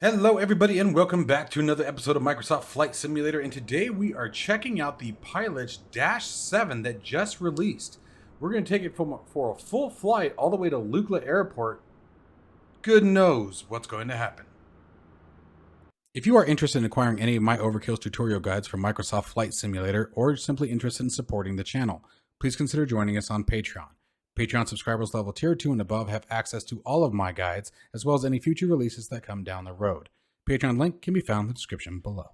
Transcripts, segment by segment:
Hello everybody and welcome back to another episode of Microsoft Flight Simulator, and today we are checking out the Pilots Dash 7 that just released. We're going to take it for a full flight all the way to LUKLA Airport. Good knows what's going to happen. If you are interested in acquiring any of my Overkills tutorial guides from Microsoft Flight Simulator, or simply interested in supporting the channel, please consider joining us on Patreon. Patreon subscribers level tier 2 and above have access to all of my guides, as well as any future releases that come down the road. Patreon link can be found in the description below.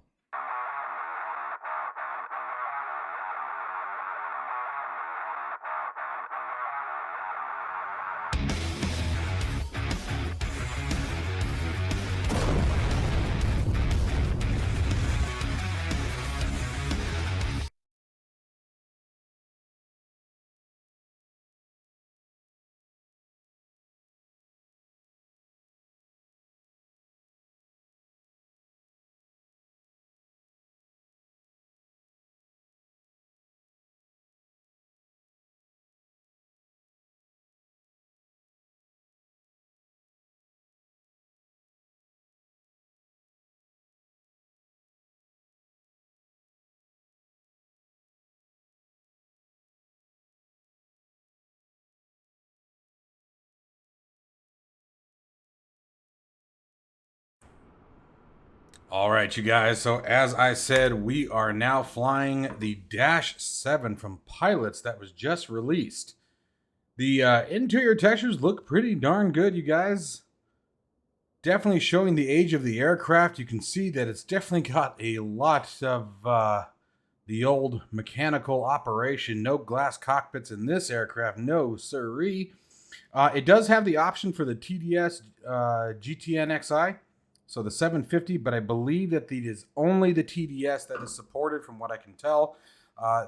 All right, you guys. So as I said, we are now flying the Dash 7 from Pilots that was just released. The interior textures look pretty darn good, you guys. Definitely showing the age of the aircraft. You can see that it's definitely got a lot of the old mechanical operation. No glass cockpits in this aircraft. No siree. It does have the option for the TDS GTN-XI. So the 750, but I believe that it is only the TDS that is supported from what I can tell.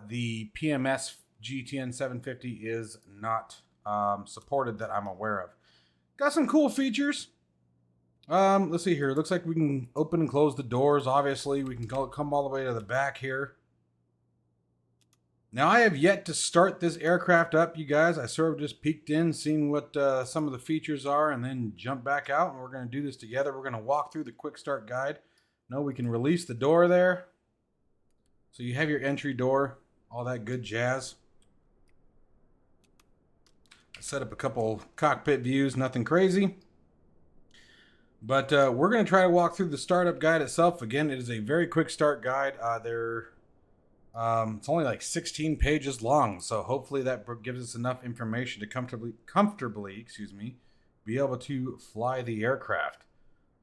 The PMS GTN 750 is not supported that I'm aware of. Got some cool features. Let's see here. It looks like we can open and close the doors. Obviously, we can come all the way to the back here. Now, I have yet to start this aircraft up, you guys. I sort of just peeked in, seen what some of the features are, and then jump back out, and we're going to do this together. We're going to walk through the quick start guide. No, we can release the door there. So you have your entry door, all that good jazz. I set up a couple cockpit views, nothing crazy. But we're going to try to walk through the startup guide itself. Again, it is a very quick start guide. It's only like 16 pages long, so hopefully that gives us enough information to comfortably, be able to fly the aircraft.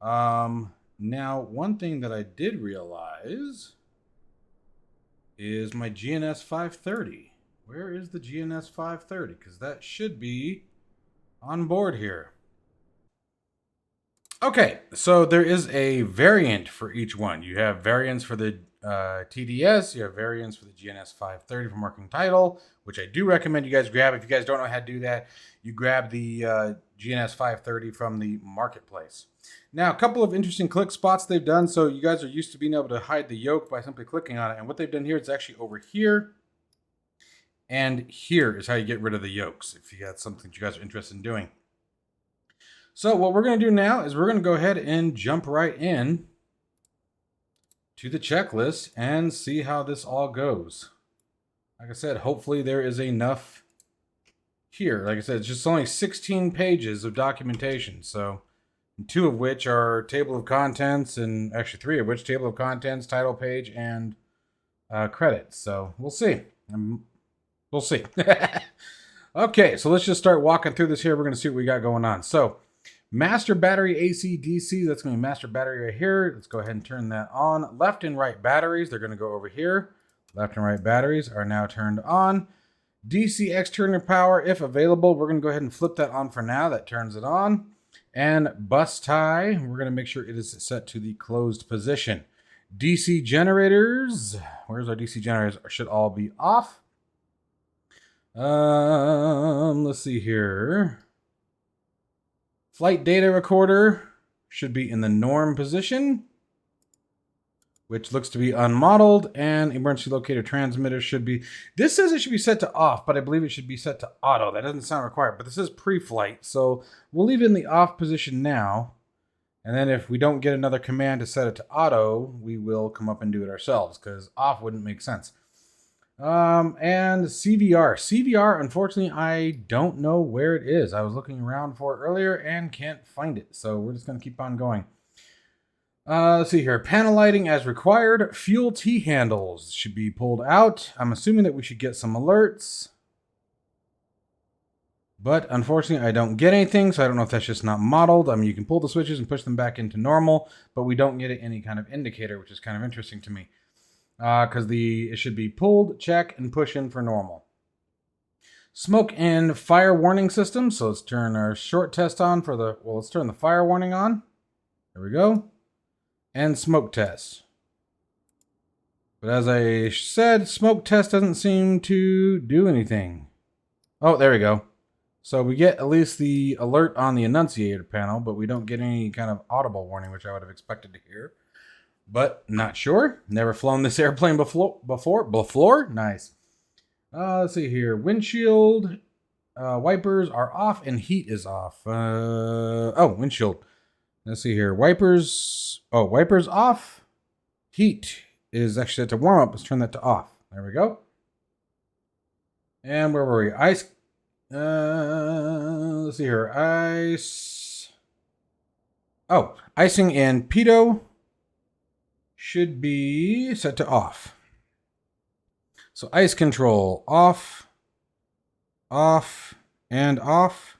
Now, one thing that I did realize is my GNS 530. Where is the GNS 530? Because that should be on board here. Okay, so there is a variant for each one. You have variants for the TDS, you have variants for the GNS 530 from Working Title, which I do recommend you guys grab. If you guys don't know how to do that, you grab the GNS 530 from the marketplace. Now, a couple of interesting click spots they've done. So you guys are used to being able to hide the yoke by simply clicking on it. And what they've done here is actually over here. And here is how you get rid of the yokes, if you got something that you guys are interested in doing. So what we're going to do now is we're going to go ahead and jump right in to the checklist and see how this all goes. Like I said, hopefully there is enough here. Like I said, it's just only 16 pages of documentation. So 2 of which are table of contents, and actually 3 of which table of contents, title page, and credits. So we'll see. We'll see. Okay, so let's just start walking through this here. We're going to see what we got going on. So master battery AC DC, that's going to be master battery right here. Let's go ahead and turn that on. Left and right batteries, they're going to go over here. Left and right batteries are now turned on. DC external power, if available, we're going to go ahead and flip that on for now. That turns it on. And bus tie, we're going to make sure it is set to the closed position. DC generators, where's our DC generators? Should all be off. Let's see here. Flight data recorder should be in the norm position, which looks to be unmodeled, and emergency locator transmitter should be, this says it should be set to off, but I believe it should be set to auto. That doesn't sound required, but this is pre-flight, so we'll leave it in the off position now. And then if we don't get another command to set it to auto, we will come up and do it ourselves, because off wouldn't make sense. And CVR. CVR, unfortunately, I don't know where it is. I was looking around for it earlier and can't find it. So we're just going to keep on going. Let's see here. Panel lighting as required. Fuel T-handles should be pulled out. I'm assuming that we should get some alerts. But unfortunately, I don't get anything, so I don't know if that's just not modeled. I mean, you can pull the switches and push them back into normal, but we don't get any kind of indicator, which is kind of interesting to me. Because it should be pulled, check, and push in for normal. Smoke and fire warning system. So let's turn our short test on for the... Well, let's turn the fire warning on. There we go. And smoke test. But as I said, smoke test doesn't seem to do anything. Oh, there we go. So we get at least the alert on the annunciator panel, but we don't get any kind of audible warning, which I would have expected to hear. But not sure. Never flown this airplane before? Nice. Let's see here. Windshield wipers are off and heat is off. Windshield. Let's see here. Wipers off. Heat is actually set to warm up. Let's turn that to off. There we go. And where were we? Ice. Let's see here. Icing and pitot should be set to off. So ice control off, off, and off.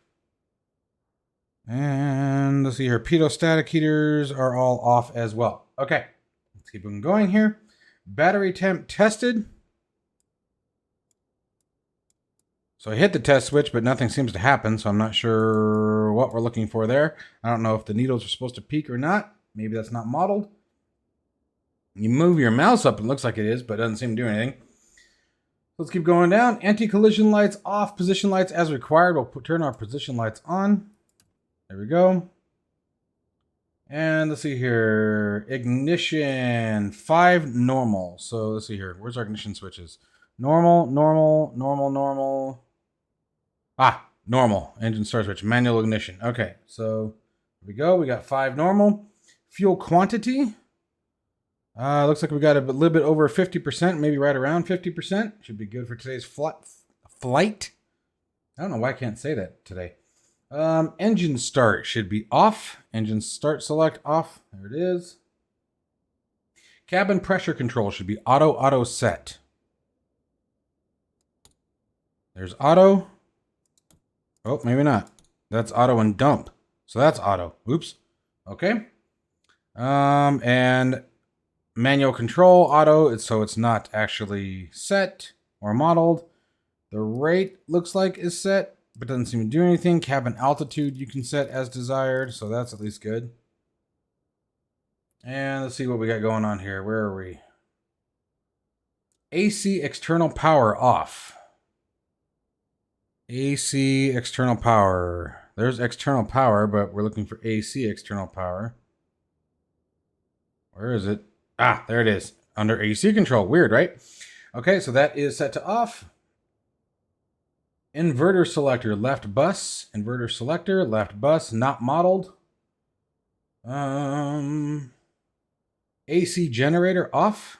And let's see here. Pitot static heaters are all off as well. Okay, let's keep on going here. Battery temp tested. So I hit the test switch, but nothing seems to happen, so I'm not sure what we're looking for there. I don't know if the needles are supposed to peak or not. Maybe that's not modeled. You move your mouse up, it looks like it is, but it doesn't seem to do anything. Let's keep going down. Anti-collision lights off, position lights as required. We'll turn our position lights on. There we go. And let's see here. Ignition, 5 normal. So let's see here. Where's our ignition switches? Normal, normal, normal, normal. Normal. Engine start switch. Manual ignition. Okay, so here we go. We got 5 normal. Fuel quantity. Looks like we got a little bit over 50%, maybe right around 50%. Should be good for today's flight. I don't know why I can't say that today. Engine start should be off. Engine start select off. There it is. Cabin pressure control should be auto set. There's auto. Oh, maybe not. That's auto and dump. So that's auto. Oops. Okay. And manual control auto. So it's not actually set or modeled. The rate looks like is set, but doesn't seem to do anything. Cabin altitude you can set as desired. So that's at least good. And let's see what we got going on here. Where are we? AC external power off. AC external power. There's external power, but we're looking for AC external power. Where is it? There it is. Under AC control. Weird, right? Okay, so that is set to off. Inverter selector, left bus. Inverter selector, left bus, not modeled. AC generator off.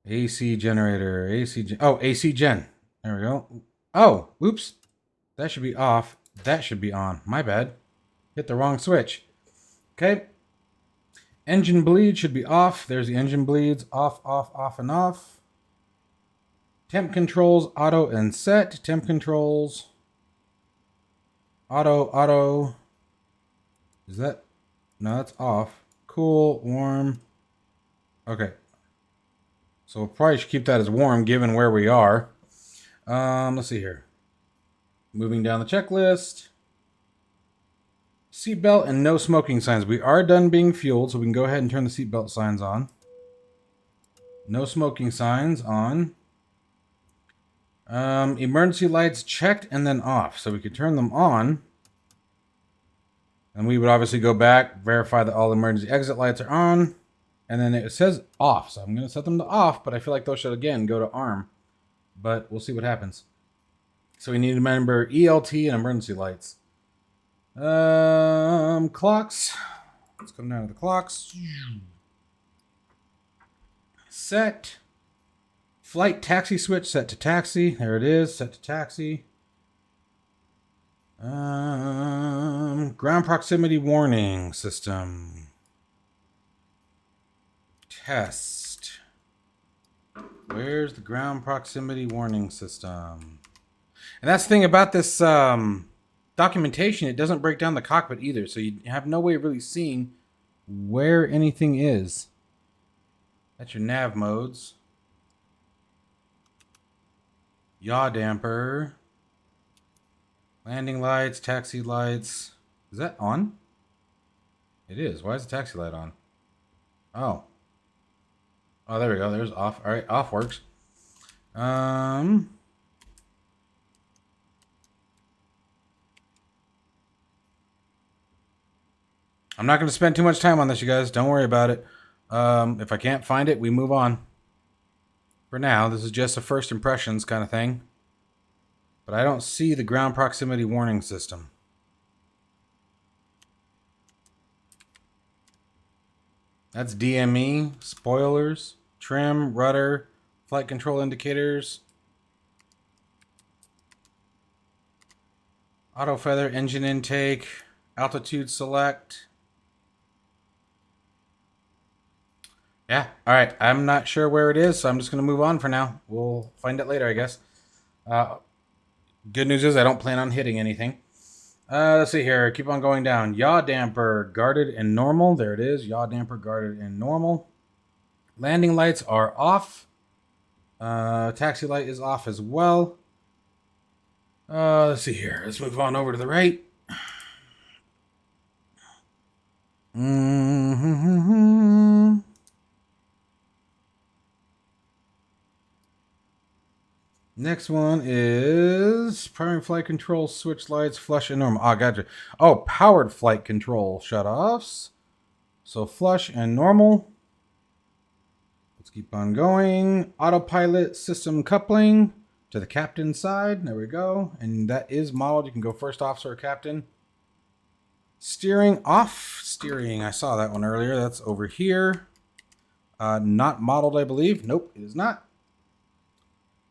AC generator, AC gen. There we go. Oh, whoops. That should be off. That should be on. My bad. Hit the wrong switch. Okay. Engine bleed should be off. There's the engine bleeds. Off, off, off, and off. Temp controls, auto and set. Temp controls. Auto. Is that? No, that's off. Cool, warm. Okay. So we'll probably should keep that as warm given where we are. Let's see here. Moving down the checklist. Seatbelt and no smoking signs. We are done being fueled, so we can go ahead and turn the seatbelt signs on. No smoking signs on. Emergency lights checked and then off. So we could turn them on. And we would obviously go back, verify that all emergency exit lights are on. And then it says off, so I'm going to set them to off, but I feel like those should, again, go to arm. But we'll see what happens. So we need to remember ELT and emergency lights. Clocks. Let's come down to the clocks. Set. Flight taxi switch set to taxi. There it is. Set to taxi. Ground proximity warning system. Test. Where's the ground proximity warning system? And that's the thing about this documentation. It doesn't break down the cockpit either. So you have no way of really seeing where anything is. That's your nav modes. Yaw damper. Landing lights, taxi lights. Is that on? It is. Why is the taxi light on? Oh. Oh, there we go. There's off. All right, off works. I'm not going to spend too much time on this, you guys. Don't worry about it. If I can't find it, we move on. For now, this is just a first impressions kind of thing. But I don't see the ground proximity warning system. That's DME, spoilers, trim, rudder, flight control indicators, auto feather, engine intake, altitude select. Yeah, all right. I'm not sure where it is, so I'm just going to move on for now. We'll find it later, I guess. Good news is I don't plan on hitting anything. Let's see here. Keep on going down. Yaw damper, guarded and normal. There it is. Yaw damper, guarded and normal. Landing lights are off. Taxi light is off as well. Let's see here. Let's move on over to the right. Next one is primary flight control, switch lights, flush and normal. Oh, gotcha. Oh, powered flight control shutoffs. So flush and normal. Let's keep on going. Autopilot system coupling to the captain's side. There we go. And that is modeled. You can go first officer or captain. Steering off. Steering. I saw that one earlier. That's over here. Not modeled, I believe. Nope, it is not.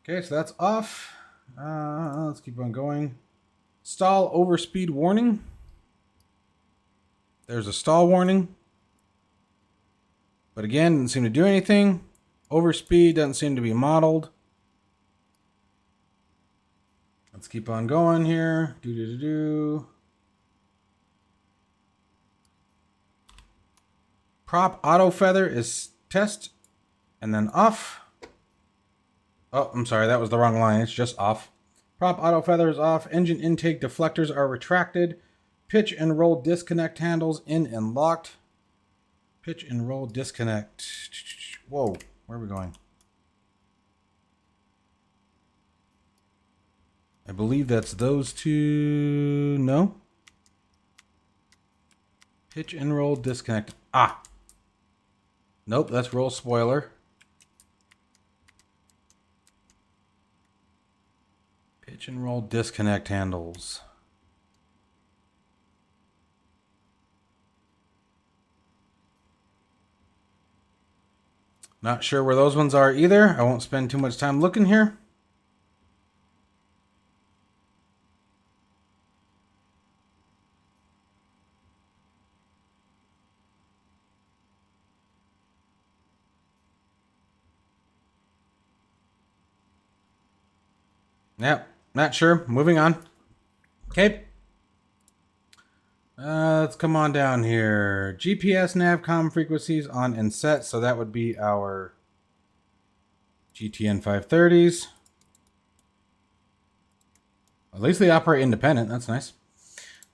Okay, so that's off. Let's keep on going. Stall overspeed warning. There's a stall warning. But again, doesn't seem to do anything. Overspeed doesn't seem to be modeled. Let's keep on going here. Prop auto feather is test and then off. Oh, I'm sorry, that was the wrong line. It's just off. Prop auto feather is off. Engine intake deflectors are retracted. Pitch and roll disconnect handles in and locked. Pitch and roll disconnect. Whoa, where are we going? I believe that's those two. No. Pitch and roll disconnect. Ah. Nope, that's roll spoiler. Pitch and roll disconnect handles. Not sure where those ones are either. I won't spend too much time looking here. Yep, not sure. Moving on. Okay. Let's come on down here. GPS navcom frequencies on and set. So that would be our GTN 530s. At least they operate independent. That's nice.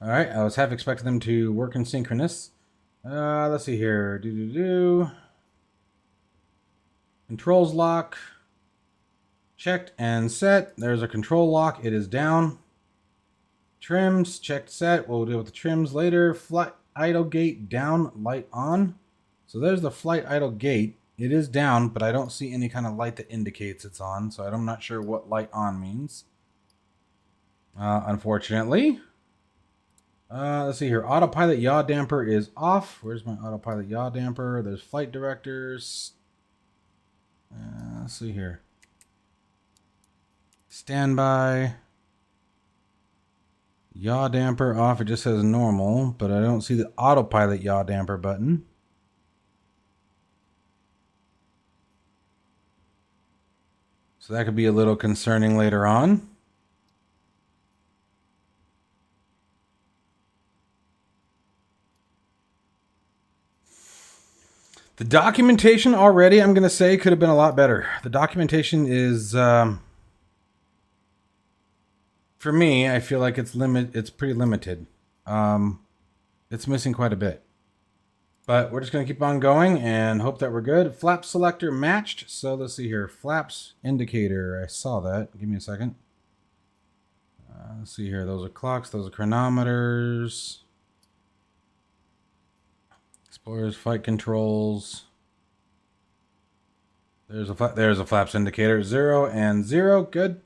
All right. I was half expecting them to work in synchronous. Let's see here. Controls lock. Checked and set. There's a control lock. It is down. Trims, checked, set. We'll deal with the trims later. Flight idle gate down, light on. So there's the flight idle gate. It is down, but I don't see any kind of light that indicates it's on. So I'm not sure what light on means. Unfortunately. Let's see here. Autopilot yaw damper is off. Where's my autopilot yaw damper? There's flight directors. Let's see here. Standby. Yaw damper off. It just says normal, but I don't see the autopilot yaw damper button. So that could be a little concerning later on. The documentation already, I'm going to say, could have been a lot better. The documentation is, for me, I feel like it's pretty limited. It's missing quite a bit. But we're just going to keep on going and hope that we're good. Flap selector matched. So let's see here. Flaps indicator. I saw that. Give me a second. Let's see here. Those are clocks. Those are chronometers. Explorers, flight controls. There's a flaps indicator. 0 and 0. Good.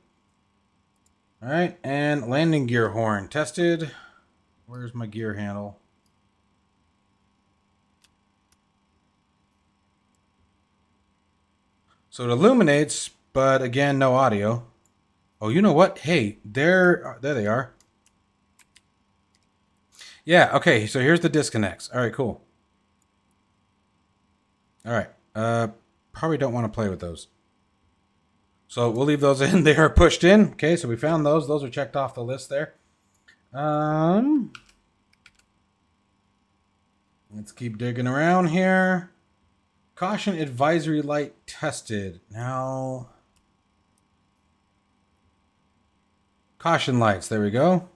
All right. And landing gear horn tested. Where's my gear handle? So it illuminates, but again, no audio. Oh, you know what? Hey, there they are. Yeah, okay, so here's the disconnects. All right, cool. All right, probably don't want to play with those. So we'll leave those in. They are pushed in. Okay, so we found those. Those are checked off the list there. Let's keep digging around here. Caution advisory light tested. Now, caution lights. There we go.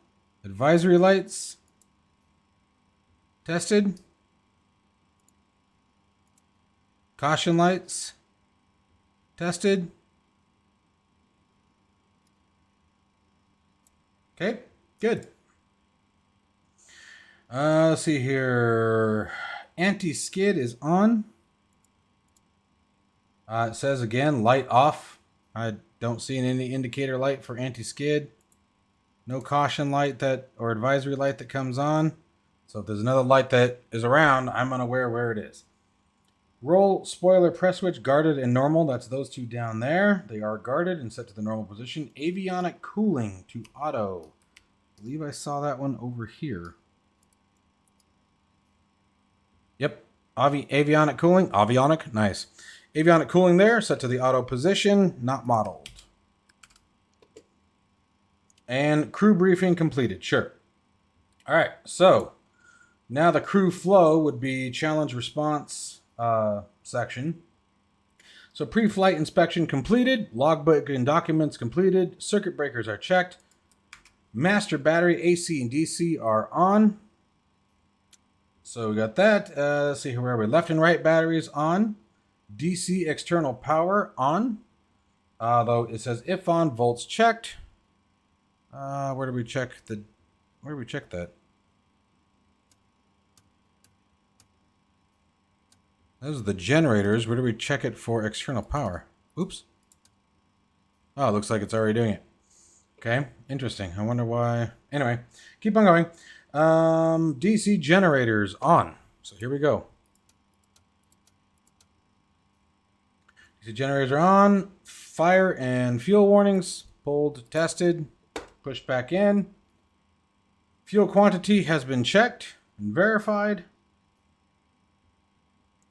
Advisory lights tested. Caution lights tested. Okay, good. Let's see here. Anti-skid is on. It says again, light off. I don't see any indicator light for anti-skid. No caution light or advisory light that comes on. So if there's another light that is around, I'm unaware where it is. Roll spoiler press switch guarded and normal. That's those two down there. They are guarded and set to the normal position. Avionic cooling to auto. I believe I saw that one over here. Yep. Avionic cooling. Avionic. Nice. Avionic cooling there, set to the auto position, not modeled. And crew briefing completed. Sure. All right, so now the crew flow would be challenge response section. So pre-flight inspection completed, logbook and documents completed, circuit breakers are checked, master battery AC and DC are on. So we got that. Let's see, where are we? Left and right batteries on. DC external power on. Though it says if on, volts checked. Where do we check that? Those are the generators. Where do we check it for external power? Oops. Oh, it looks like it's already doing it. Okay, interesting. I wonder why. Anyway, keep on going. DC generators on. So here we go. DC generators are on. Fire and fuel warnings. Pulled, tested, pushed back in. Fuel quantity has been checked and verified.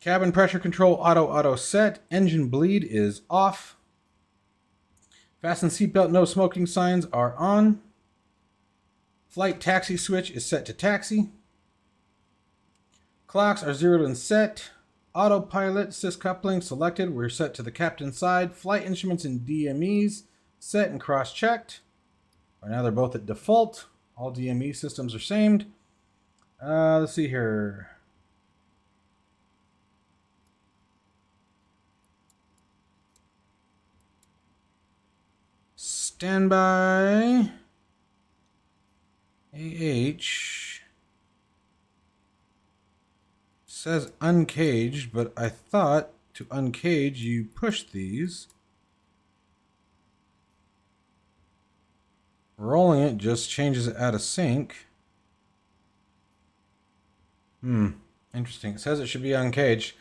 Cabin pressure control auto set. Engine bleed is off. Fasten seatbelt, no smoking signs are on. Flight taxi switch is set to taxi. Clocks are zeroed and set. Autopilot sys coupling selected. We're set to the captain's side. Flight instruments and DMEs set and cross-checked. Right now they're both at default. All DME systems are samed. Let's see here. Standby. AH. Says uncaged, but I thought to uncage you push these. Rolling it just changes it out of sync. Interesting. It says it should be uncaged.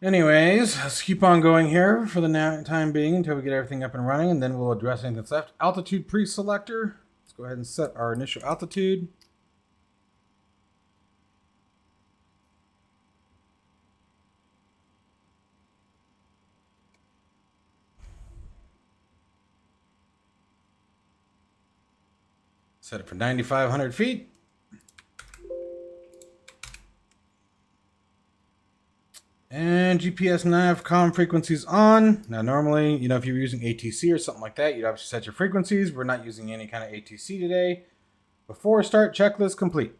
Anyways, let's keep on going here for the time being until we get everything up and running, and then we'll address anything that's left. Altitude pre-selector. Let's go ahead and set our initial altitude. Set it for 9,500 feet. And GPS nav comm frequencies on. Now, normally, if you're using ATC or something like that, you'd obviously set your frequencies. We're not using any kind of ATC today. Before start, checklist complete.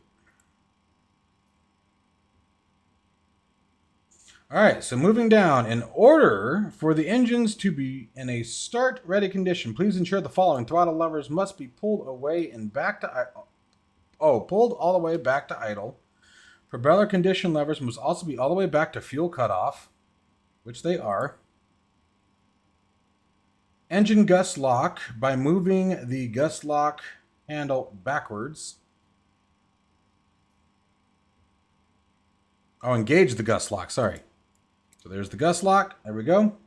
All right, so moving down, in order for the engines to be in a start-ready condition, please ensure the following. Throttle levers must be pulled away and back to pulled all the way back to idle. Propeller condition levers must also be all the way back to fuel cutoff, which they are. Engine gust lock by moving the gust lock handle backwards. Oh, engage the gust lock, sorry. So there's the gust lock, there we go.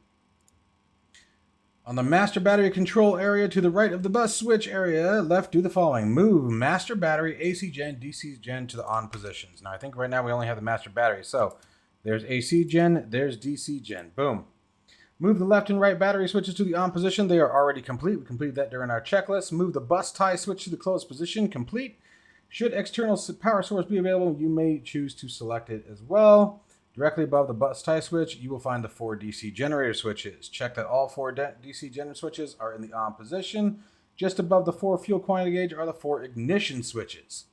On the master battery control area to the right of the bus switch area, left, do the following. Move master battery, AC gen, DC gen to the on positions. Now, I think right now we only have the master battery. So there's AC gen, there's DC gen. Boom. Move the left and right battery switches to the on position. They are already complete. We completed that during our checklist. Move the bus tie switch to the closed position. Complete. Should external power source be available, you may choose to select it as well. Directly above the bus tie switch, you will find the 4 DC generator switches. Check that all 4 DC generator switches are in the on position. Just above the 4 fuel quantity gauge are the 4 ignition switches.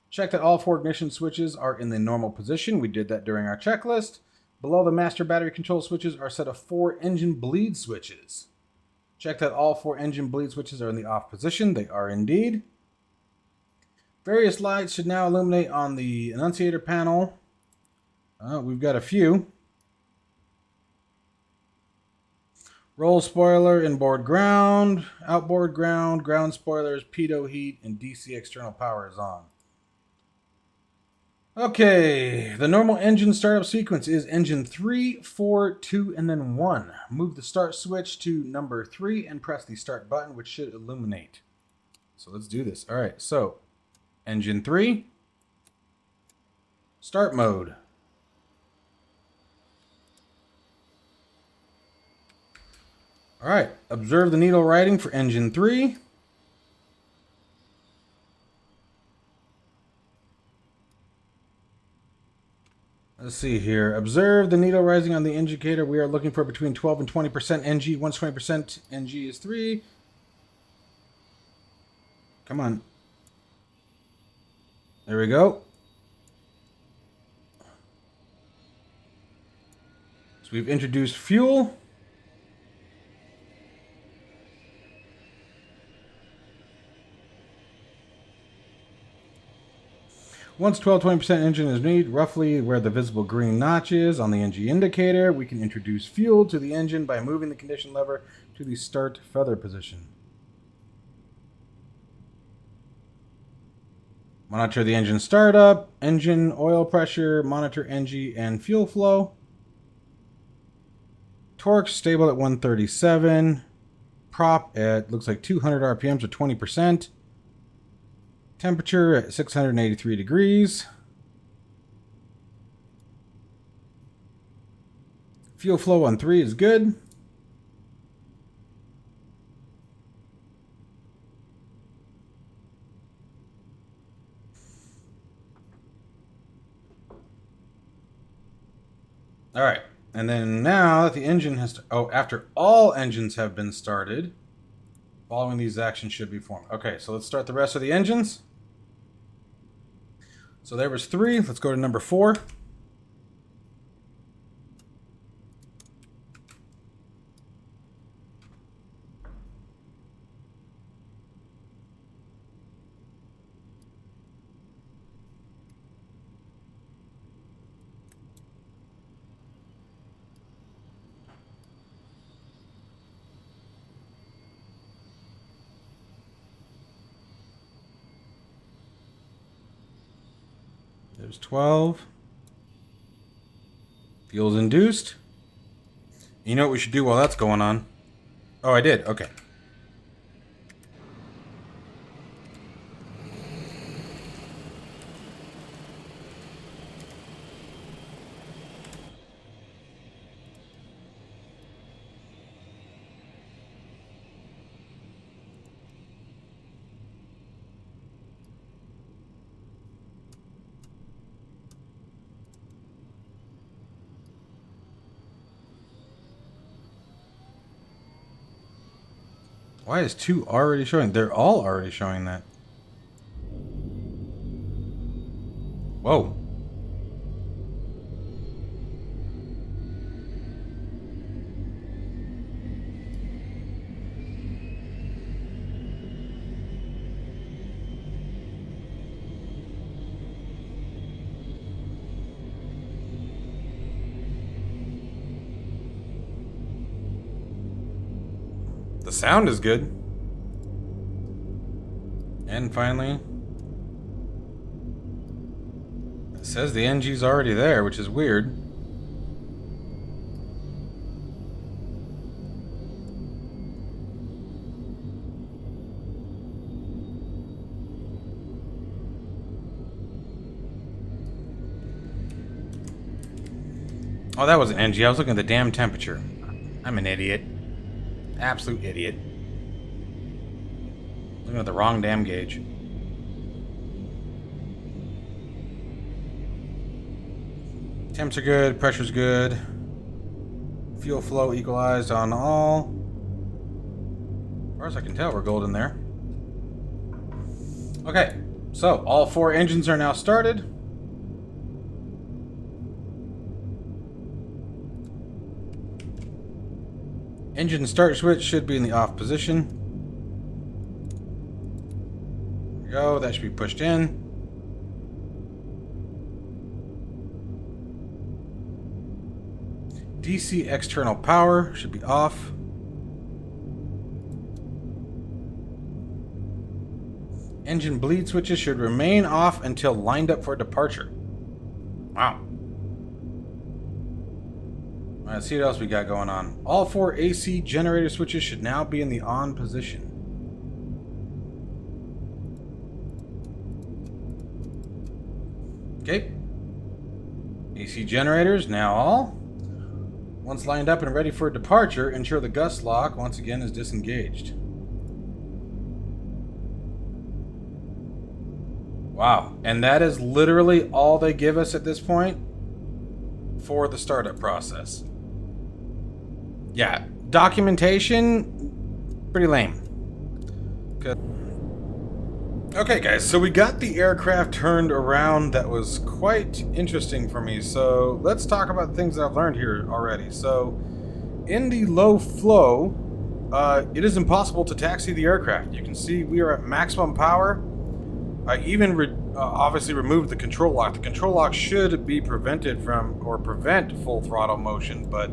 Check that all 4 ignition switches are in the normal position. We did that during our checklist. Below the master battery control switches are a set of 4 engine bleed switches. Check that all 4 engine bleed switches are in the off position. They are indeed. Various lights should now illuminate on the annunciator panel. We've got a few. Roll spoiler, inboard ground, outboard ground, ground spoilers, pitot heat, and DC external power is on. Okay, the normal engine startup sequence is engine 3, 4, 2, and then 1. Move the start switch to number 3 and press the start button, which should illuminate. So let's do this. All right, so engine 3, start mode. All right, observe the needle writing for engine 3. Let's see here. Observe the needle rising on the indicator. We are looking for between 12 and 20% NG. Once 20% NG is 3. Come on. There we go. So we've introduced fuel. Once 12-20% engine is needed, roughly where the visible green notch is on the NG indicator, we can introduce fuel to the engine by moving the condition lever to the start feather position. Monitor the engine startup, engine oil pressure, monitor NG and fuel flow. Torque stable at 137. Prop at, looks like 200 RPMs or 20%. Temperature at 683 degrees. Fuel flow on 3 is good. All right. And then now that the engine has to, after all engines have been started, following these actions should be formed. Okay, so let's start the rest of the engines. So there was 3. Let's go to number 4. There's 12. Fuel's induced. You know what we should do while that's going on? Oh, I did. Okay. Why is 2 already showing? They're all already showing that. Whoa. The sound is good. And finally, it says the NG's already there, which is weird. Oh, that was an NG. I was looking at the damn temperature. I'm an idiot. Absolute idiot. Looking at the wrong damn gauge. Temps are good, pressure's good. Fuel flow equalized on all. As far as I can tell, we're golden there. Okay, so all 4 engines are now started. Engine start switch should be in the off position. There we go, that should be pushed in. DC external power should be off. Engine bleed switches should remain off until lined up for departure. Wow. Let's see what else we got going on. All 4 AC generator switches should now be in the on position. Okay. AC generators now all. Once lined up and ready for departure, ensure the gust lock once again is disengaged. Wow. And that is literally all they give us at this point for the startup process. Yeah, documentation, pretty lame. Good. Okay, guys, so we got the aircraft turned around. That was quite interesting for me. So let's talk about things that I've learned here already. So in the low flow, it is impossible to taxi the aircraft. You can see we are at maximum power. I even obviously removed the control lock. The control lock should be prevented from, or prevent full throttle motion, but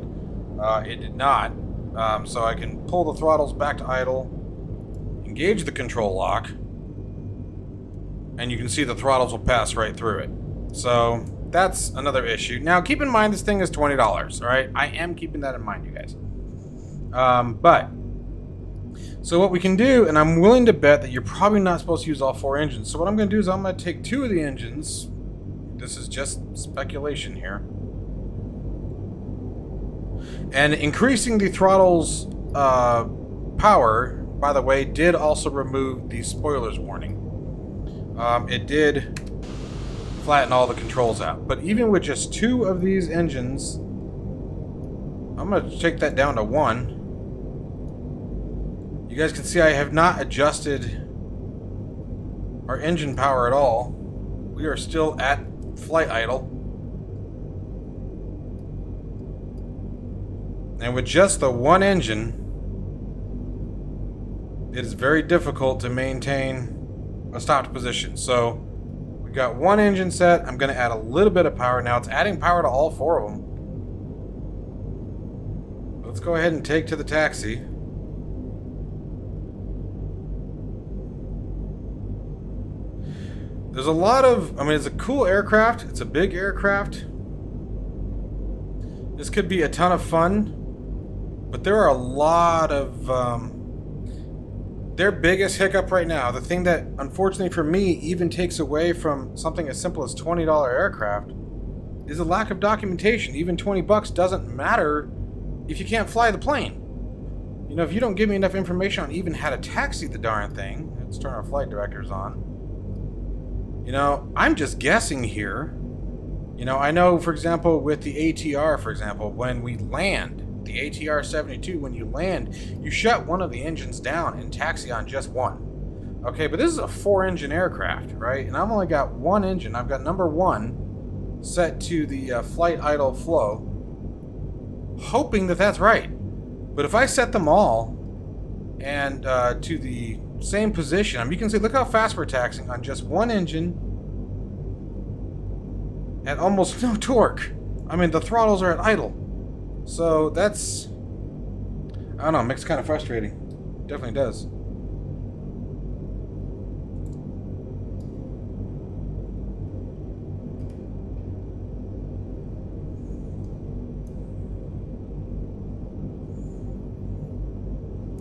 it did not. So I can pull the throttles back to idle, engage the control lock, and you can see the throttles will pass right through it. So that's another issue. Now keep in mind this thing is $20, alright? I am keeping that in mind, you guys. So what we can do, and I'm willing to bet that you're probably not supposed to use all 4 engines. So what I'm going to do is I'm going to take 2 of the engines. This is just speculation here. And increasing the throttle's power, by the way, did also remove the spoilers warning. It did flatten all the controls out. But even with just 2 of these engines, I'm going to take that down to 1. You guys can see I have not adjusted our engine power at all. We are still at flight idle. And with just the 1 engine, it is very difficult to maintain a stopped position. So we got 1 engine set. I'm going to add a little bit of power. Now it's adding power to all 4 of them. Let's go ahead and take to the taxi. The There's a lot of, I mean, it's a cool aircraft. It's a big aircraft. This could be a ton of fun, but there are a lot of, their biggest hiccup right now, the thing that unfortunately for me even takes away from something as simple as $20 aircraft, is a lack of documentation. Even 20 bucks doesn't matter if you can't fly the plane. You know, if you don't give me enough information on even how to taxi the darn thing, let's turn our flight directors on. You know, I'm just guessing here. You know, I know, for example, with the ATR, for example, when we land, the ATR 72, when you land, you shut one of the engines down and taxi on just one. Okay, but this is a 4-engine aircraft, right? And I've only got one engine. I've got number 1 set to the flight idle flow, hoping that that's right. But if I set them all and to the same position, I mean, you can see, look how fast we're taxiing on just one engine at almost no torque. I mean, the throttles are at idle. So that's, I don't know, makes it kind of frustrating. Definitely does.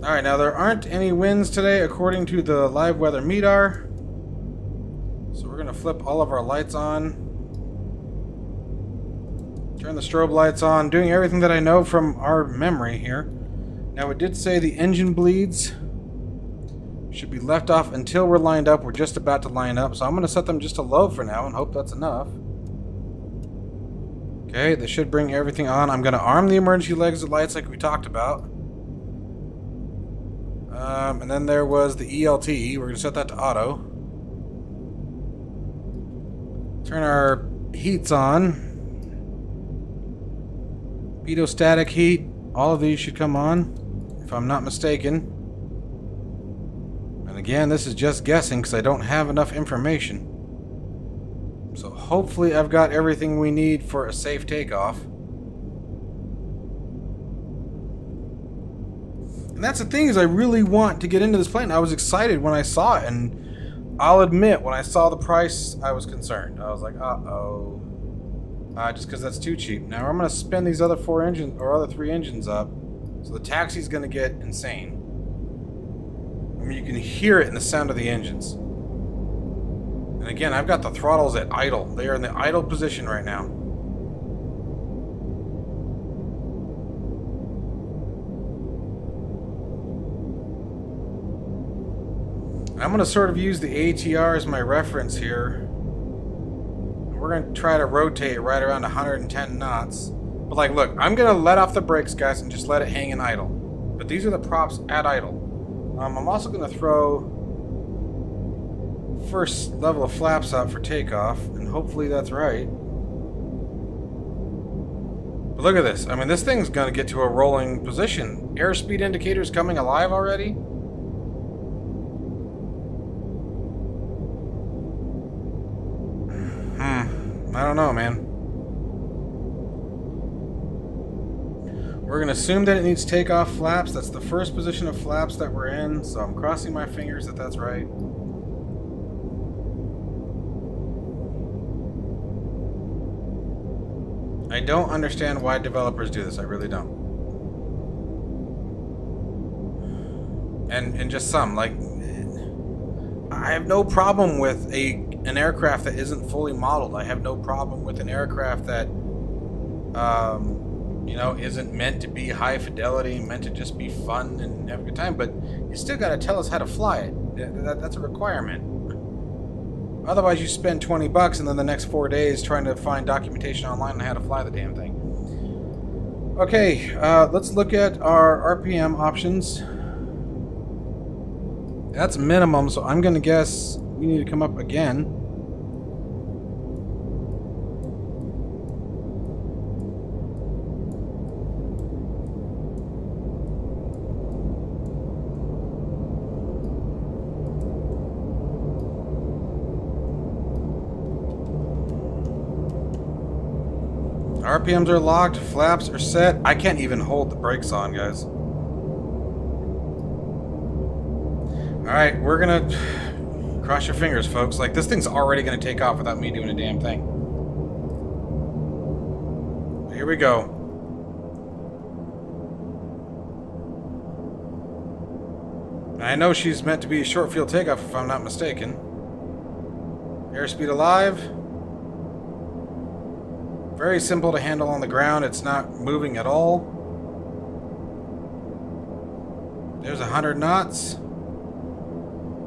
Alright, now there aren't any winds today according to the live weather MEDAR. So we're going to flip all of our lights on. Turn the strobe lights on, doing everything that I know from our memory here. Now it did say the engine bleeds should be left off until we're lined up. We're just about to line up, so I'm going to set them just to low for now and hope that's enough. Okay, this should bring everything on. I'm going to arm the emergency legs of lights like we talked about. And then there was the ELT. We're going to set that to auto. Turn our heats on. Pitot heat, all of these should come on, if I'm not mistaken. And again, this is just guessing because I don't have enough information. So hopefully I've got everything we need for a safe takeoff. And that's the thing, is I really want to get into this plane. I was excited when I saw it, and I'll admit, when I saw the price, I was concerned. I was like, uh-oh. Just because that's too cheap. Now I'm going to spin these other 4 engines, or other 3 engines up, so the taxi's going to get insane. I mean, you can hear it in the sound of the engines. And again, I've got the throttles at idle. They are in the idle position right now. I'm going to sort of use the ATR as my reference here. We're going to try to rotate right around 110 knots. But like, look, I'm going to let off the brakes, guys, and just let it hang in idle. But these are the props at idle. I'm also going to throw first level of flaps out for takeoff, and hopefully that's right. But look at this. I mean, this thing's going to get to a rolling position. Airspeed indicators coming alive already. I don't know, man. We're going to assume that it needs takeoff flaps. That's the first position of flaps that we're in, so I'm crossing my fingers that that's right. I don't understand why developers do this. I really don't. And just some, like, I have no problem with an aircraft that isn't fully modeled. I have no problem with an aircraft that, you know, isn't meant to be high fidelity, meant to just be fun and have a good time. But you still got to tell us how to fly it. That's a requirement. Otherwise, you spend 20 bucks and then the next 4 days trying to find documentation online on how to fly the damn thing. Okay, let's look at our RPM options. That's minimum, so I'm going to guess we need to come up again. RPMs are locked, flaps are set. I can't even hold the brakes on, guys. Alright, we're gonna Cross your fingers, folks. Like, this thing's already going to take off without me doing a damn thing. Here we go. I know she's meant to be a short field takeoff, if I'm not mistaken. Airspeed alive. Very simple to handle on the ground. It's not moving at all. There's 100 knots.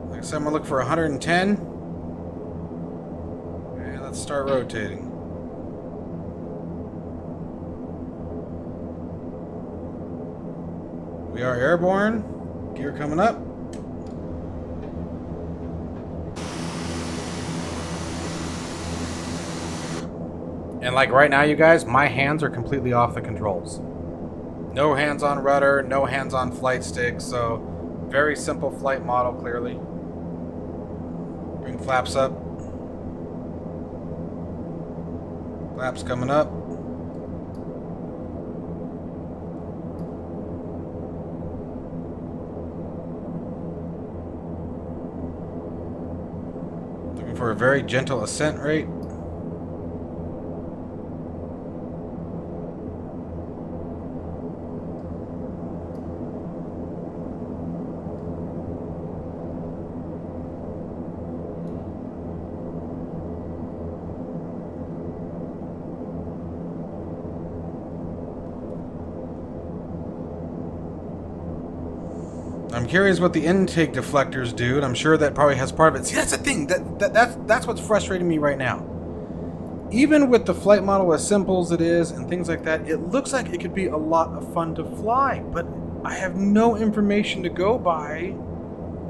Like I said, I'm going to look for 110. And let's start rotating. We are airborne. Gear coming up. And like right now, you guys, my hands are completely off the controls. No hands on rudder, no hands on flight stick, so very simple flight model, clearly. Bring flaps up. Flaps coming up. Looking for a very gentle ascent rate. I'm curious what the intake deflectors do, and I'm sure that probably has part of it. See, that's the thing. That's what's frustrating me right now. Even with the flight model as simple as it is and things like that, it looks like it could be a lot of fun to fly, but I have no information to go by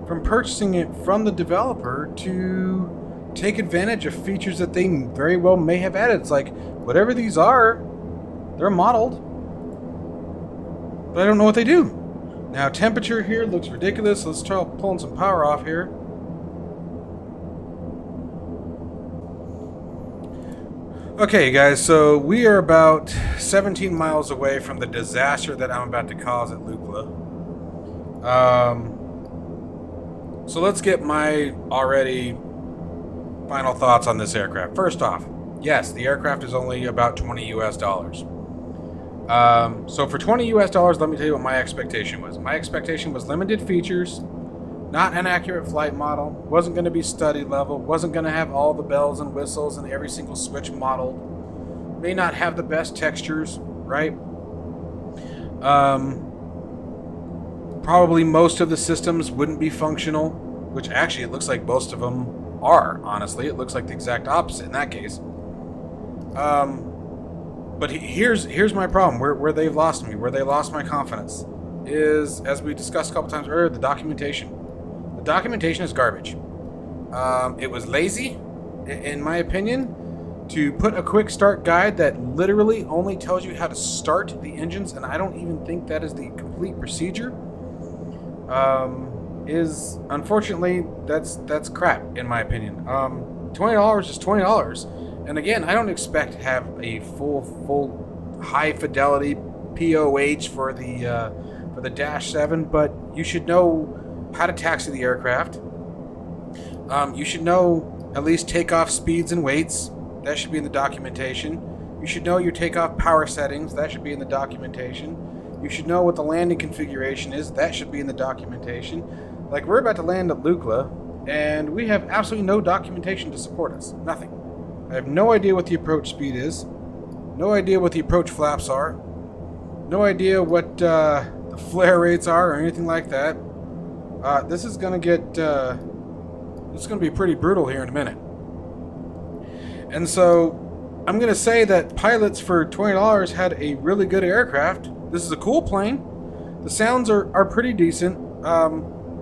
from purchasing it from the developer to take advantage of features that they very well may have added. It's like, whatever these are, they're modeled, but I don't know what they do. Now, temperature here looks ridiculous. Let's try pulling some power off here. Okay, guys, so we are about 17 miles away from the disaster that I'm about to cause at LUKLA. So let's get my already final thoughts on this aircraft. First off, yes, the aircraft is only about $20 US. So for $20 US, let me tell you what my expectation was. My expectation was limited features, not an accurate flight model, wasn't going to be study level, wasn't going to have all the bells and whistles and every single switch modeled, may not have the best textures, right? Probably most of the systems wouldn't be functional, which actually it looks like most of them are, honestly. It looks like the exact opposite in that case. But here's my problem, where they've lost me, where they lost my confidence, is, as we discussed a couple times earlier, the documentation. The documentation is garbage. It was lazy, in my opinion, to put a quick start guide that literally only tells you how to start the engines, and I don't even think that is the complete procedure. Is unfortunately that's crap, in my opinion. $20 is $20. And again, I don't expect to have a full high fidelity POH for the Dash 7, but you should know how to taxi the aircraft. You should know at least takeoff speeds and weights. That should be in the documentation. You should know your takeoff power settings. That should be in the documentation. You should know what the landing configuration is. That should be in the documentation. Like, we're about to land at LUKLA, and we have absolutely no documentation to support us. Nothing. I have no idea what the approach speed is. No idea what the approach flaps are. No idea what the flare rates are or anything like that. This is going to get... it's going to be pretty brutal here in a minute. And so, I'm going to say that pilots for $20 had a really good aircraft. This is a cool plane. The sounds are pretty decent.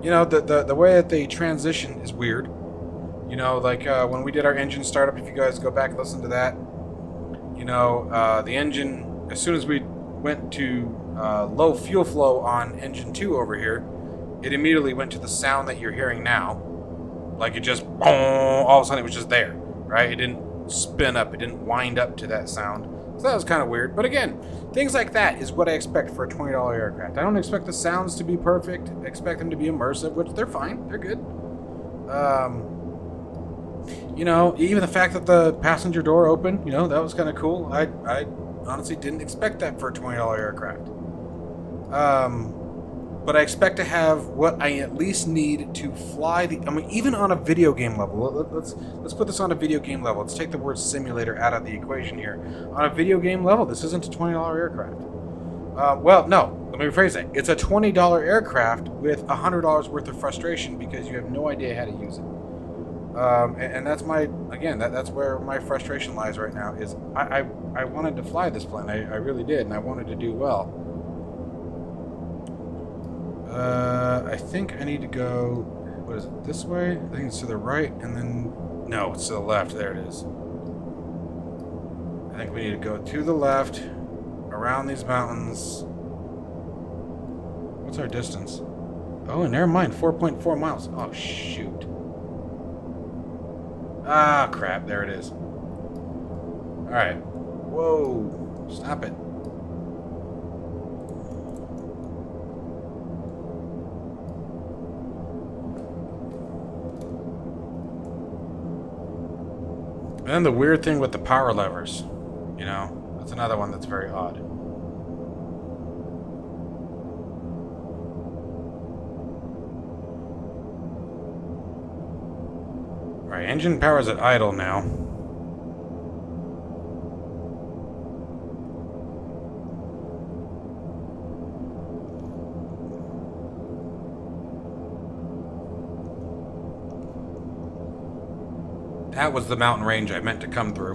You know, the way that they transition is weird. You know, like when we did our engine startup, if you guys go back and listen to that, you know, the engine, as soon as we went to low fuel flow on engine 2 over here, it immediately went to the sound that you're hearing now. Like, it just, all of a sudden it was just there, right? It didn't spin up, it didn't wind up to that sound. So that was kind of weird. But again, things like that is what I expect for a $20 aircraft. I don't expect the sounds to be perfect. I expect them to be immersive, which they're fine. They're good. You know, even the fact that the passenger door opened, you know, that was kind of cool. I honestly didn't expect that for a $20 aircraft. But I expect to have what I at least need to fly the... I mean, even on a video game level. Let's put this on a video game level. Let's take the word simulator out of the equation here. On a video game level, this isn't a $20 aircraft. Well, no. Let me rephrase that. It's a $20 aircraft with $100 worth of frustration because you have no idea how to use it. And that's my... Again, that's where my frustration lies right now. Is I wanted to fly this plane. I really did, and I wanted to do well. I think I need to go, what is it, this way? I think it's to the right, and then, no, it's to the left. There it is. I think we need to go to the left, around these mountains. What's our distance? Oh, never mind, 4.4 miles. Oh, shoot. Ah, crap, there it is. Alright. Whoa, stop it. And then the weird thing with the power levers, you know, that's another one that's very odd. Alright, engine power is at idle now. That was the mountain range I meant to come through.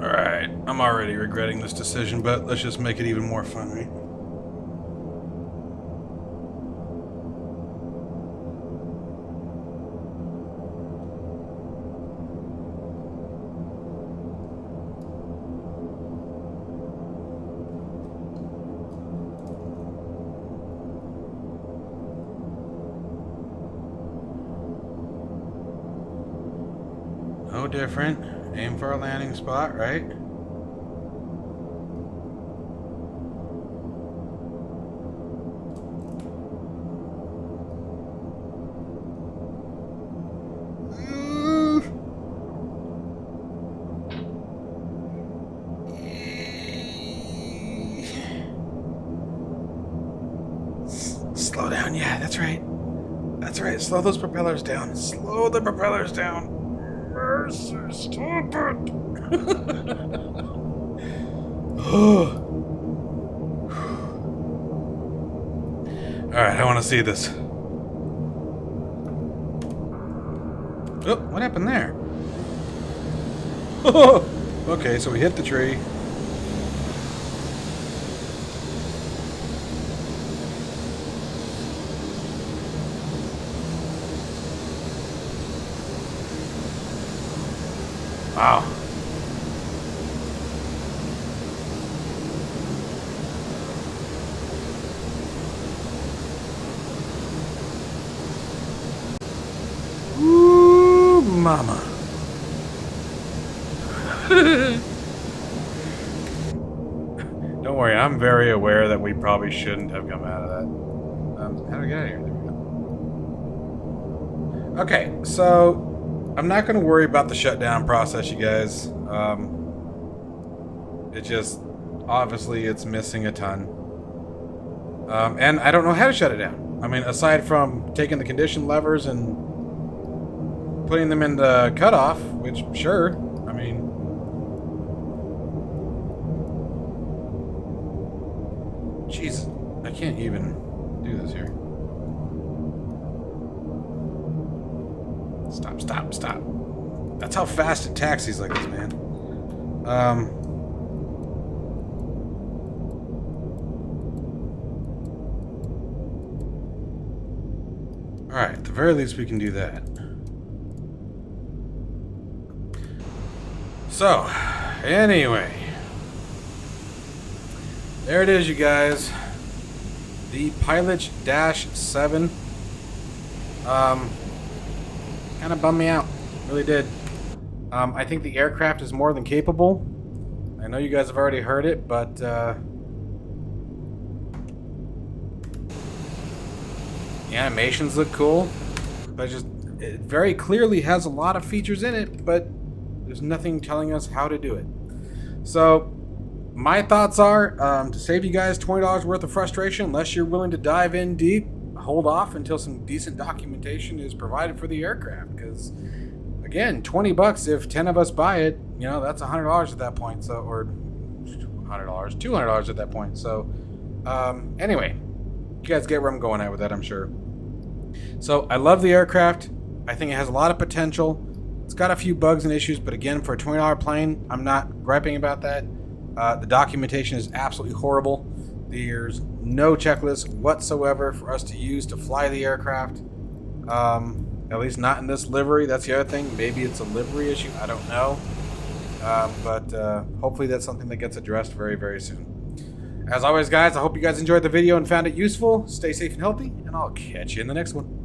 Alright, I'm already regretting this decision, but let's just make it even more fun, right? No different. Aim for a landing spot, right? Slow down, yeah, that's right. That's right, slow those propellers down. Slow the propellers down. Mercy, stop it! Alright, I want to see this. Oh, what happened there? Okay, so we hit the tree. Wow. Ooh, mama. Don't worry, I'm very aware that we probably shouldn't have come out of that. How do we get out of here? There we go. Okay, so I'm not going to worry about the shutdown process, you guys. It just, obviously, it's missing a ton. And I don't know how to shut it down. I mean, aside from taking the condition levers and putting them in the cutoff, which, sure, I mean... Jeez, I can't even do this here. Stop, stop, stop. That's how fast it taxis like this, man. Alright, at the very least we can do that. So, anyway. There it is, you guys. the Pilot-7 kind of bummed me out. Really did. I think the aircraft is more than capable. I know you guys have already heard it, but the animations look cool. But it very clearly has a lot of features in it, but there's nothing telling us how to do it. So my thoughts are, to save you guys $20 worth of frustration, unless you're willing to dive in deep, hold off until some decent documentation is provided for the aircraft. Because again, $20 if 10 of us buy it, you know, that's $100 at that point. So, or $200 at that point. So anyway, you guys get where I'm going at with that, I'm sure. So I love the aircraft. I think it has a lot of potential. It's got a few bugs and issues, but again, for a $20 plane, I'm not griping about that. The documentation is absolutely horrible. There's no checklist whatsoever for us to use to fly the aircraft. At least not in this livery. That's the other thing. Maybe it's a livery issue. I don't know. But hopefully that's something that gets addressed very, very soon. As always, guys, I hope you guys enjoyed the video and found it useful. Stay safe and healthy, and I'll catch you in the next one.